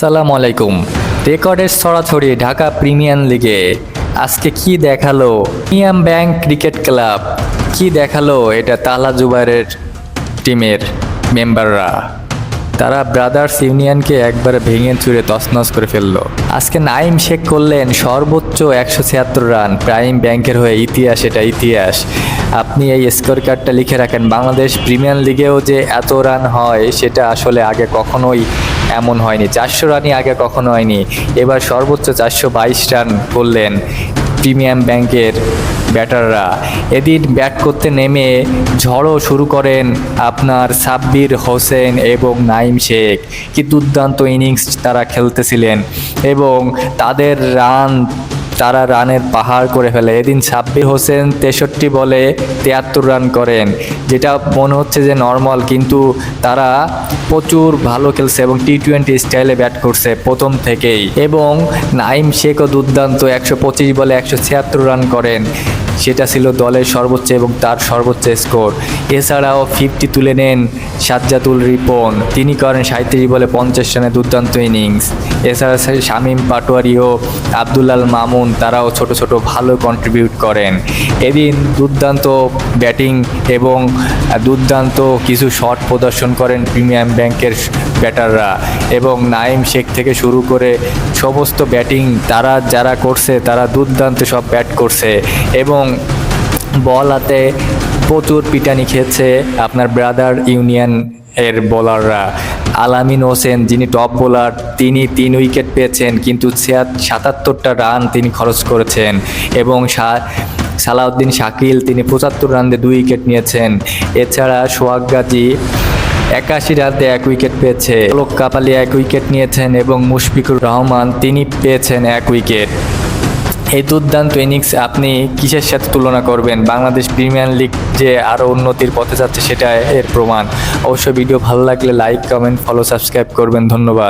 সালাম আলাইকুম। রেকর্ডের ছড়াছড়ি ঢাকা প্রিমিয়ার লিগে আজকে কি দেখালো প্রিমিয়াম ব্যাংক ক্রিকেট ক্লাব, কি দেখালো এটা তালা জুবাইরের টিমের মেম্বাররা। তারা ব্রাদার্স ইউনিয়নকে একবারে ভেঙে চুরে তছনছ করে ফেললো। আজকে নাইম শেখ করলেন সর্বোচ্চ 176 রান, প্রাইম ব্যাংকের হয়ে ইতিহাস, এটা ইতিহাস। আপনি এই স্কোর কার্ডটা লিখে রাখেন, বাংলাদেশ প্রিমিয়ার লিগেও যে এত রান হয় সেটা আসলে আগে কখনোই এমন হয়নি। 400 রানই আগে কখনো হয়নি, এবার সর্বোচ্চ 422 রান করলেন প্রিমিয়াম ব্যাংকের ব্যাটাররা। এদিন ব্যাট করতে নেমে ঝড়ও শুরু করেন আপনার সাব্বির হোসেন এবং নাইম শেখ। কি দুর্দান্ত ইনিংস তারা খেলতেছিলেন এবং তারা রানের পাহাড় করে ফেলে। এদিন সাব্বির হোসেন 63 বলে 73 রান করেন, যেটা মনে হচ্ছে যে নর্মাল, কিন্তু তারা প্রচুর ভালো খেলছে এবং টি-20 স্টাইলে ব্যাট করছে প্রথম থেকেই। এবং নাইম শেখও দুর্দান্ত 125 বলে 176 রান করেন, সেটা ছিল দলের সর্বোচ্চ এবং তার সর্বোচ্চ স্কোর। এছাড়াও 50 তুলে নেন সাজ্জাদুল রিপন, তিনি করেন 37 বলে 50 রানে দুর্দান্ত ইনিংস। এছাড়া শামীম পাটোয়ারি ও আব্দুল্লাল মামুন, তারাও ছোট ছোট ভালো কন্ট্রিবিউট করেন। এদিন দুর্দান্ত ব্যাটিং এবং দুর্দান্ত কিছু শট প্রদর্শন করেন প্রিমিয়াম ব্যাংকের ব্যাটাররা এবং নাইম শেখ থেকে শুরু করে সমস্ত ব্যাটিং তারা যারা করছে তারা দুর্দান্ত সব ব্যাট করছে এবং বল হাতে প্রচুর পিটানি খেয়েছে আপনার ব্রাদার ইউনিয়ন এর বোলাররা। আলামিন হোসেন, যিনি টপ বোলার, তিনি 3 উইকেট পেয়েছেন, কিন্তু 77টা রান তিনি খরচ করেছেন এবং সালাউদ্দিন শাকিল, তিনি 75 রান দিয়ে 2 উইকেট নিয়েছেন। এছাড়া সোহাগ গাজী 81 রানে 1 উইকেট পেয়েছে, লোক কাপালি 1 উইকেট নিয়েছেন এবং মুশফিকুর রহমান, তিনি পেয়েছেন 1 উইকেট। এই দুর্দান্ত ইনিংস আপনি কিসের সাথে তুলনা করবেন? বাংলাদেশ প্রিমিয়ার লিগ যে আরও উন্নতির পথে যাচ্ছে সেটা এর প্রমাণ। অবশ্যই ভিডিও ভালো লাগলে লাইক, কমেন্ট, ফলো, সাবস্ক্রাইব করবেন। ধন্যবাদ।